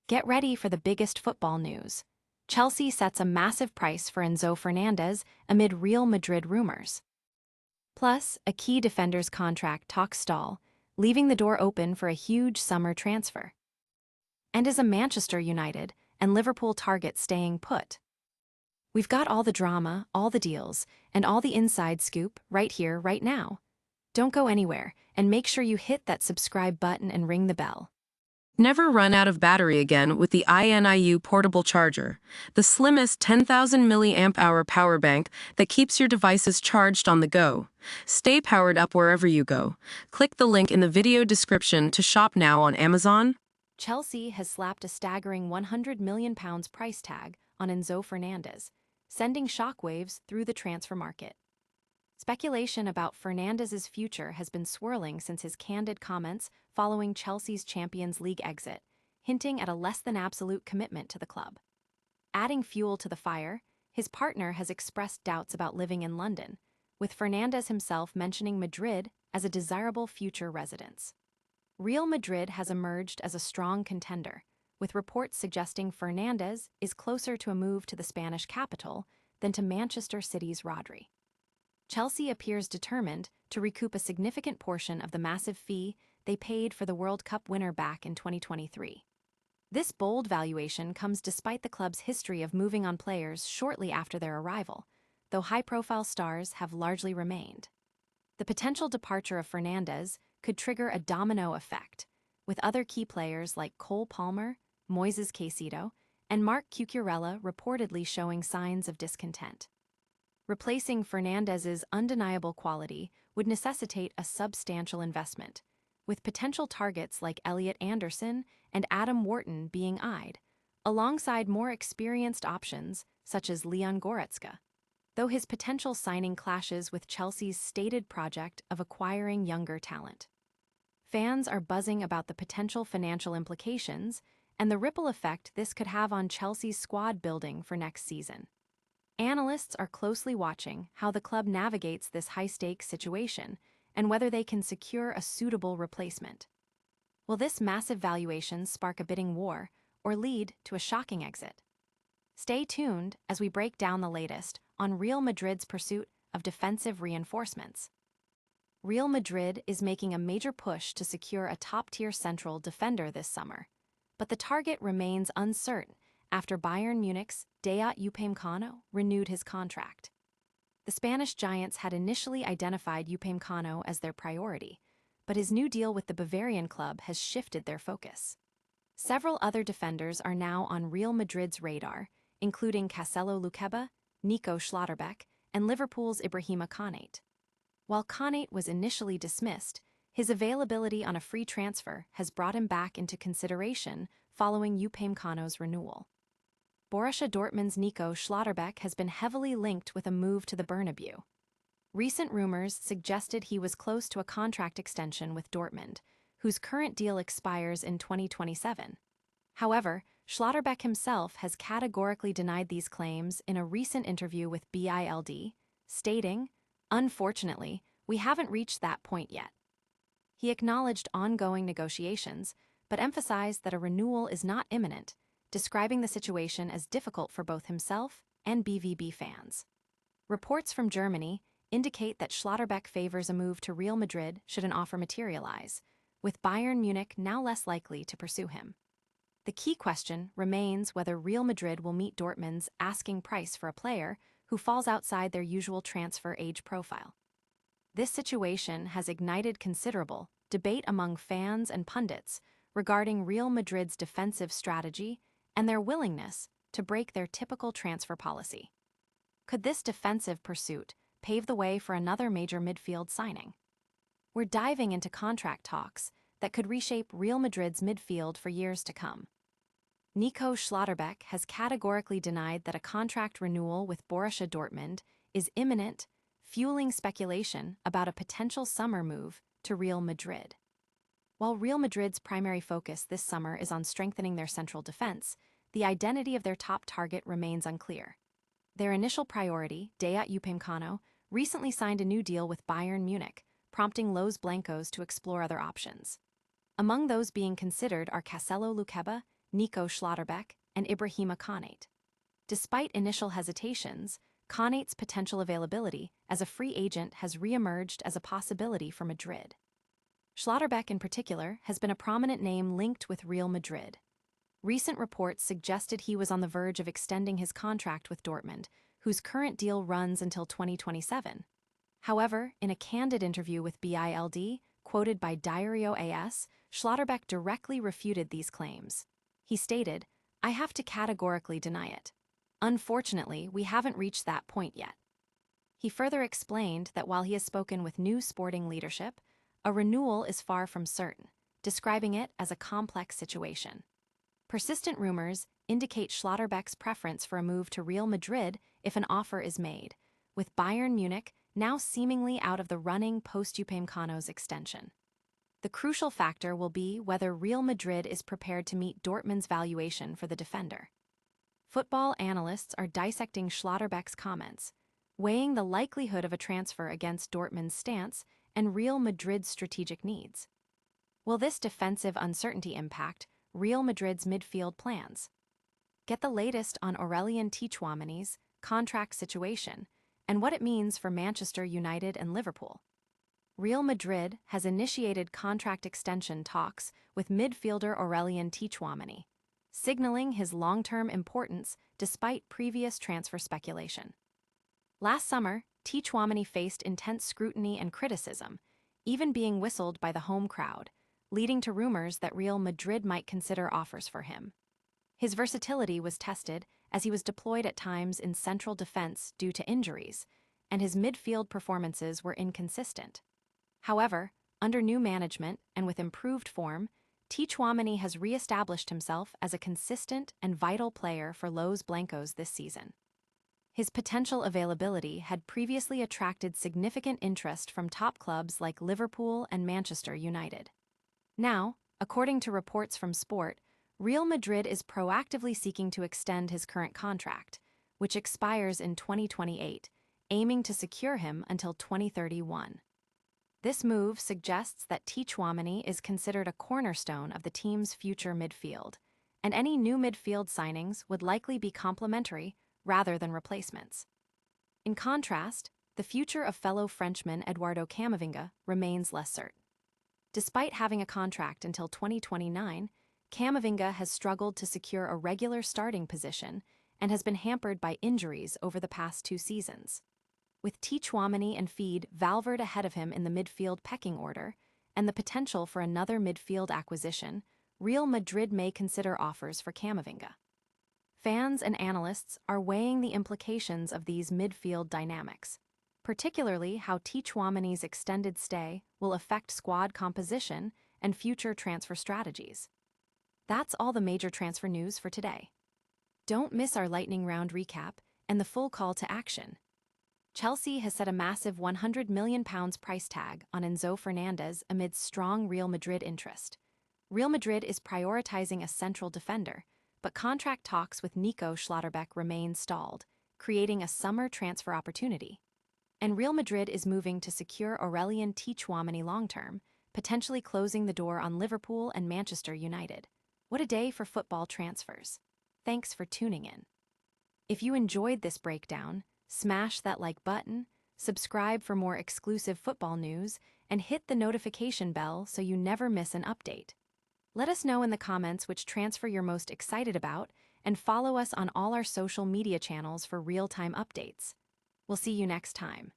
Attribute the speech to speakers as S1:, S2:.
S1: Get ready for the biggest football news. Chelsea sets a massive price for Enzo Fernandez amid Real Madrid rumors. Plus, a key defender's contract talks stall, leaving the door open for a huge summer transfer. And is a Manchester United and Liverpool target staying put? We've got all the drama, all the deals, and all the inside scoop right here, right now. Don't go anywhere, and make sure you hit that subscribe button and ring the bell.
S2: Never run out of battery again with the INIU portable charger, the slimmest 10,000 mAh power bank that keeps your devices charged on the go. Stay powered up wherever you go. Click the link in the video description to shop now on Amazon.
S1: Chelsea has slapped a staggering £100 million price tag on Enzo Fernandez, sending shockwaves through the transfer market. Speculation about Fernandez's future has been swirling since his candid comments following Chelsea's Champions League exit, hinting at a less-than-absolute commitment to the club. Adding fuel to the fire, his partner has expressed doubts about living in London, with Fernandez himself mentioning Madrid as a desirable future residence. Real Madrid has emerged as a strong contender, with reports suggesting Fernandez is closer to a move to the Spanish capital than to Manchester City's Rodri. Chelsea appears determined to recoup a significant portion of the massive fee they paid for the World Cup winner back in 2023. This bold valuation comes despite the club's history of moving on players shortly after their arrival, though high-profile stars have largely remained. The potential departure of Fernandez could trigger a domino effect, with other key players like Cole Palmer, Moises Caicedo, and Marc Cucurella reportedly showing signs of discontent. Replacing Fernandez's undeniable quality would necessitate a substantial investment, with potential targets like Elliot Anderson and Adam Wharton being eyed, alongside more experienced options such as Leon Goretzka, though his potential signing clashes with Chelsea's stated project of acquiring younger talent. Fans are buzzing about the potential financial implications and the ripple effect this could have on Chelsea's squad building for next season. Analysts are closely watching how the club navigates this high-stakes situation and whether they can secure a suitable replacement. Will this massive valuation spark a bidding war or lead to a shocking exit? Stay tuned as we break down the latest on Real Madrid's pursuit of defensive reinforcements. Real Madrid is making a major push to secure a top-tier central defender this summer, but the target remains uncertain after Bayern Munich's Dayot Upamecano renewed his contract. The Spanish giants had initially identified Upamecano as their priority, but his new deal with the Bavarian club has shifted their focus. Several other defenders are now on Real Madrid's radar, including Cancelo Lukeba, Nico Schlotterbeck, and Liverpool's Ibrahima Konate. While Konate was initially dismissed, his availability on a free transfer has brought him back into consideration following Upamecano's renewal. Borussia Dortmund's Nico Schlotterbeck has been heavily linked with a move to the Bernabeu. Recent rumors suggested he was close to a contract extension with Dortmund, whose current deal expires in 2027. However, Schlotterbeck himself has categorically denied these claims in a recent interview with Bild, stating, "Unfortunately, we haven't reached that point yet." He acknowledged ongoing negotiations, but emphasized that a renewal is not imminent, describing the situation as difficult for both himself and BVB fans. Reports from Germany indicate that Schlotterbeck favors a move to Real Madrid should an offer materialize, with Bayern Munich now less likely to pursue him. The key question remains whether Real Madrid will meet Dortmund's asking price for a player who falls outside their usual transfer age profile. This situation has ignited considerable debate among fans and pundits regarding Real Madrid's defensive strategy and their willingness to break their typical transfer policy. Could this defensive pursuit pave the way for another major midfield signing? We're diving into contract talks that could reshape Real Madrid's midfield for years to come. Nico Schlotterbeck has categorically denied that a contract renewal with Borussia Dortmund is imminent, fueling speculation about a potential summer move to Real Madrid. While Real Madrid's primary focus this summer is on strengthening their central defense, the identity of their top target remains unclear. Their initial priority, Dayot Upamecano, recently signed a new deal with Bayern Munich, prompting Los Blancos to explore other options. Among those being considered are Cancelo Lukeba, Nico Schlotterbeck, and Ibrahima Konate. Despite initial hesitations, Konate's potential availability as a free agent has re-emerged as a possibility for Madrid. Schlotterbeck, in particular, has been a prominent name linked with Real Madrid. Recent reports suggested he was on the verge of extending his contract with Dortmund, whose current deal runs until 2027. However, in a candid interview with Bild, quoted by Diario AS, Schlotterbeck directly refuted these claims. He stated, "I have to categorically deny it. Unfortunately, we haven't reached that point yet." He further explained that while he has spoken with new sporting leadership, a renewal is far from certain, describing it as a complex situation. Persistent rumors indicate Schlotterbeck's preference for a move to Real Madrid if an offer is made, with Bayern Munich now seemingly out of the running post-Upamecano's extension. The crucial factor will be whether Real Madrid is prepared to meet Dortmund's valuation for the defender. Football analysts are dissecting Schlotterbeck's comments, weighing the likelihood of a transfer against Dortmund's stance and Real Madrid's strategic needs. Will this defensive uncertainty impact Real Madrid's midfield plans? Get the latest on Aurelien Tchouameni's contract situation and what it means for Manchester United and Liverpool. Real Madrid has initiated contract extension talks with midfielder Aurelien Tchouameni, signaling his long-term importance despite previous transfer speculation. Last summer, Tchouameni faced intense scrutiny and criticism, even being whistled by the home crowd, leading to rumors that Real Madrid might consider offers for him. His versatility was tested as he was deployed at times in central defense due to injuries, and his midfield performances were inconsistent. However, under new management and with improved form, Tchouameni has re-established himself as a consistent and vital player for Los Blancos this season. His potential availability had previously attracted significant interest from top clubs like Liverpool and Manchester United. Now, according to reports from Sport, Real Madrid is proactively seeking to extend his current contract, which expires in 2028, aiming to secure him until 2031. This move suggests that Tchouameni is considered a cornerstone of the team's future midfield, and any new midfield signings would likely be complementary rather than replacements. In contrast, the future of fellow Frenchman Eduardo Camavinga remains less certain. Despite having a contract until 2029, Camavinga has struggled to secure a regular starting position and has been hampered by injuries over the past 2 seasons. With Tchouameni and Valverde ahead of him in the midfield pecking order, and the potential for another midfield acquisition, Real Madrid may consider offers for Camavinga. Fans and analysts are weighing the implications of these midfield dynamics, particularly how Tchouameni's extended stay will affect squad composition and future transfer strategies. That's all the major transfer news for today. Don't miss our lightning round recap and the full call to action. Chelsea has set a massive £100 million price tag on Enzo Fernandez amid strong Real Madrid interest. Real Madrid is prioritizing a central defender, but contract talks with Nico Schlotterbeck remain stalled, creating a summer transfer opportunity. And Real Madrid is moving to secure Aurelien Tchouameni long-term, potentially closing the door on Liverpool and Manchester United. What a day for football transfers. Thanks for tuning in. If you enjoyed this breakdown, smash that like button, subscribe for more exclusive football news, and hit the notification bell so you never miss an update. Let us know in the comments which transfer you're most excited about, and follow us on all our social media channels for real-time updates. We'll see you next time.